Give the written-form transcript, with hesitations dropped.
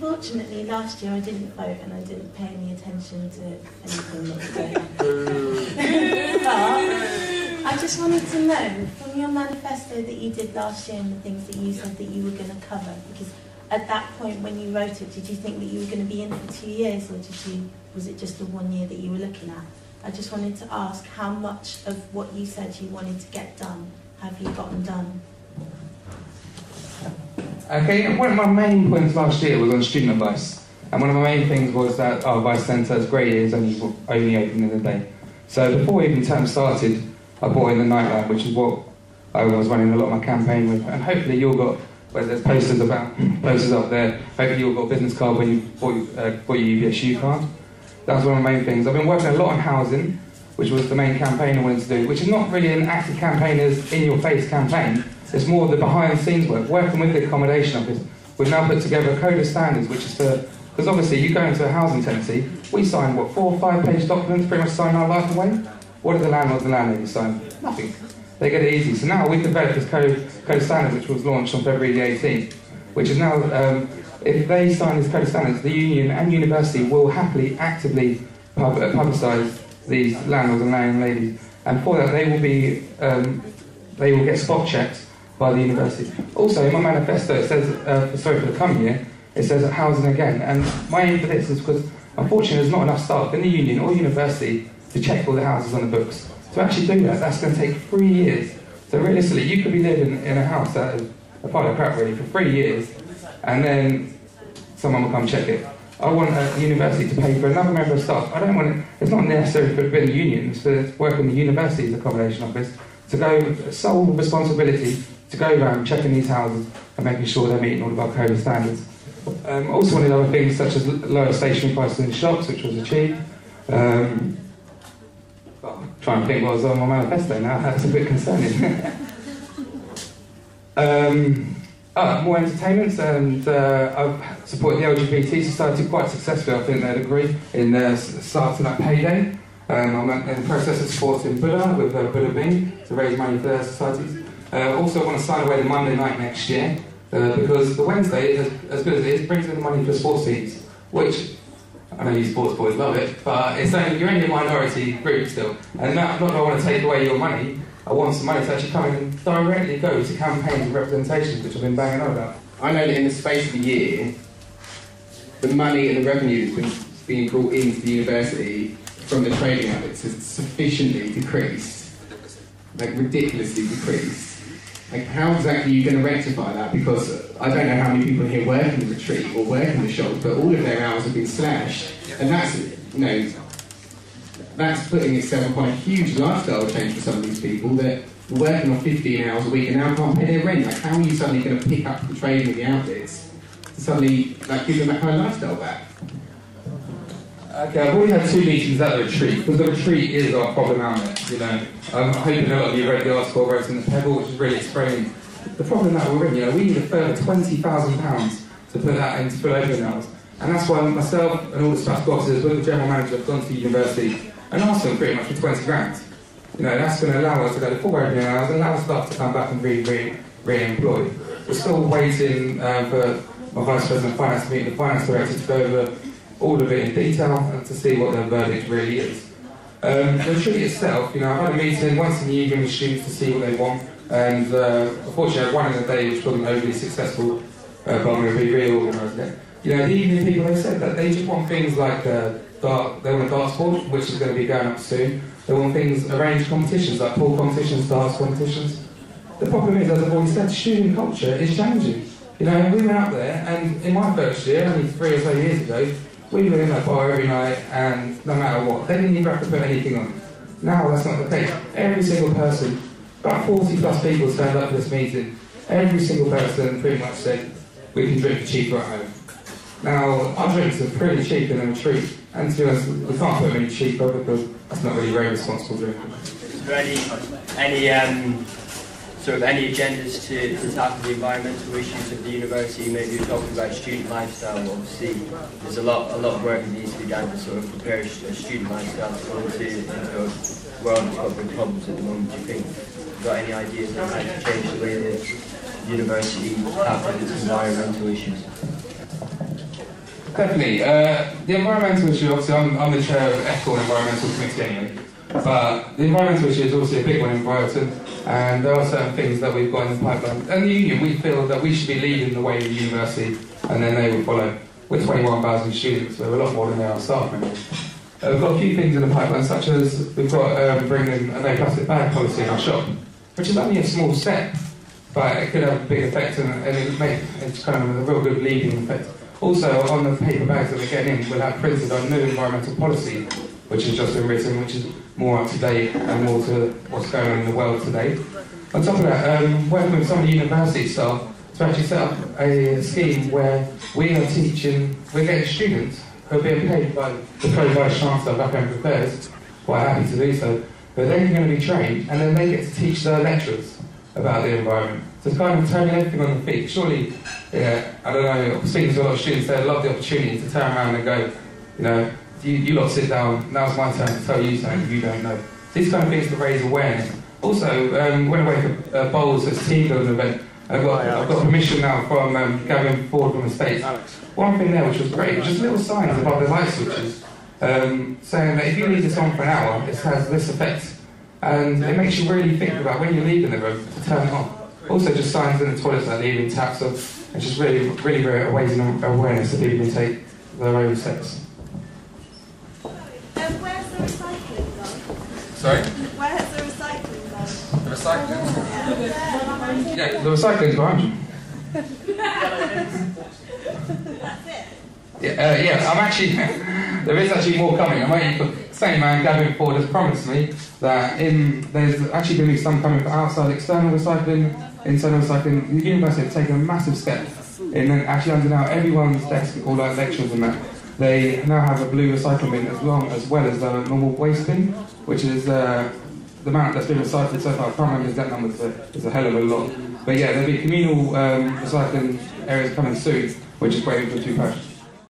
unfortunately, last year I didn't vote and I didn't pay any attention to anything that was going on. But I just wanted to know, from your manifesto that you did last year and the things that you said that you were going to cover, because at that point when you wrote it, did you think that you were going to be in for 2 years, or was it just the 1 year that you were looking at? I just wanted to ask how much of what you said you wanted to get done have you gotten done? Okay, one of my main points last year was on student advice. And one of my main things was that our advice centre is great, it is only open in the day. So before even term started, I brought in the nightlight, which is what I was running a lot of my campaign with. And hopefully you all got, where there's posters up there, hopefully you all got a business card when you bought your UBSU card. That was one of the main things. I've been working a lot on housing, which was the main campaign I wanted to do, which is not really an active campaign as in-your-face campaign. It's more the behind-the-scenes work, working with the accommodation office. We've now put together a code of standards, which is to, because obviously you go into a housing tenancy, we sign, what, 4 or 5 page documents, pretty much sign our life away? What do the landlord and the landlady sign? Nothing. They get it easy. So now we've developed this code of standards, which was launched on February the 18th, which is now, if they sign this code of standards, the union and university will happily, actively publicise these landlords and landladies, and for that they will get spot checks by the university. Also, in my manifesto, it says, for the coming year, it says housing again. And my aim for this is because, unfortunately, there's not enough staff in the union or university to check all the houses on the books. To actually do that, that's going to take 3 years. So realistically, you could be living in a house that is a pile of crap really for 3 years, and then someone will come check it. I want a university to pay for another member of staff. I don't want it, it's not necessarily for the union, it's for working the university's accommodation office, to go, sole responsibility to go around checking these houses and making sure they're meeting all of our code of standards. Also wanted other things such as lower stationery prices in shops, which was achieved. Trying to think what was on my manifesto now, that's a bit concerning. More entertainments, and I've supported the LGBT Society quite successfully, I think they'd agree, in starting at Payday. I'm in the process of supporting Buddha with Buddha Bean to raise money for their societies. Also want to sign away the Monday night next year, because the Wednesday, as good as it is, brings in the money for sports teams, which, I know you sports boys love it, but it's only, you're only a minority group still. And not that I want to take away your money, I want some money to actually come in and directly go to campaigns and representations, which I've been banging on about. I know that in the space of a year, the money and the revenue that's being brought into the university from the trading outlets has sufficiently decreased, like ridiculously decreased. Like, how exactly are you going to rectify that? Because I don't know how many people here work in the retreat or work in the shops, but all of their hours have been slashed, and that's, you know, that's putting itself upon a huge lifestyle change for some of these people that were working on 15 hours a week and now can't pay their rent. Like, how are you suddenly going to pick up the trading of the outlets to suddenly give them that kind of lifestyle back? Okay, I've already had 2 meetings at the retreat, because the retreat is our problem outlet, you know. I'm hoping a lot of you read the article I wrote in the Pebble, which is really explaining the problem that we're in. You know, we need a further £20,000 to put that into full open hours. And that's why myself and all the staff officers with the general manager have gone to the university and asked them pretty much for 20 grand. You know, that's going to allow us to go to full opening hours and allow staff to come back and re-employ. We're still waiting for my Vice President of Finance to meet the Finance Director to go over all of it in detail and to see what their verdict really is. The retreat itself, you know, I've had a meeting once in the evening with students to see what they want, and unfortunately I had one in the day which wasn't overly successful, but I'm going to be reorganised again. You know, the evening people, they said that they just want things like they want a darts board, which is going to be going up soon. They want things, arranged competitions, like pool competitions, darts competitions. The problem is, as I've always said, student culture is changing. You know, we went up there, and in my first year, only 3 or so years ago, we were in that bar every night, and no matter what, they didn't even have to put anything on. Now that's not the case. Every single person, about 40 plus people turned up for this meeting. Every single person pretty much said, we can drink cheaper at home. Now, our drinks are pretty cheap in a retreat, and to be honest, we can't put them any cheaper because that's not really very responsible drinking. Is there any agendas to tackle the environmental issues of the university? Maybe you're talking about student lifestyle. Obviously, there's a lot of work that needs to be done to sort of prepare a student lifestyle to go into a world that's got big problems at the moment. Do you think you've got any ideas on how to change the way the university tackles its environmental issues? Definitely. The environmental issue, obviously I'm the chair of the Ethical and Environmental Committee anyway, but the environmental issue is also a big one in Brighton, and there are certain things that we've got in the pipeline. And the union, we feel that we should be leading the way in the university, and then they will follow. We're 21,000 students, so we're a lot more than our staff members. We've got a few things in the pipeline, such as we've got bringing a no plastic bag policy in our shop, which is only a small step, but it could have a big effect, and it's kind of a real good leading effect. Also, on the paper bags that we're getting in, we'll have printed our new environmental policy, which has just been written, which is more up to date and more to what's going on in the world today. On top of that, working with some of the university staff to actually set up a scheme where we're getting students who are being paid by the Pro-Vice Chancellor of Academic Affairs, quite happy to do so, but they're going to be trained and then they get to teach their lecturers about the environment. So it's kind of turning everything on the feet. Surely, I don't know, speaking to a lot of students, they'd love the opportunity to turn around and go, you lot sit down, now's my turn to tell you something you don't know. These kind of things to raise awareness. Also, went away for Bowls as team building event. I've got permission now from Gavin Ford from the States. One thing there which was great was just little signs above the light switches saying that if you leave this on for an hour, it has this effect. And it makes you really think about when you're leaving the room to turn it on. Also just signs in the toilets like leaving taps on. It's just really raising awareness that people can take their own steps. Where's the recycling gone? Sorry? Where's the recycling gone? The recycling? Yeah, the recycling's behind you. That's it? Yeah, I'm actually, there is actually more coming. I'm waiting for the same man, Gavin Ford, has promised me that there's actually going to be some coming for outside external recycling, internal recycling. The university has taken a massive step in actually under now everyone's desk, all like lecturers and that. They now have a blue recycling bin as well as the normal waste bin, which is the amount that's been recycled so far. I can't remember the exact number, it's a hell of a lot. But yeah, there'll be communal recycling areas coming soon, which is waiting for 2 posts.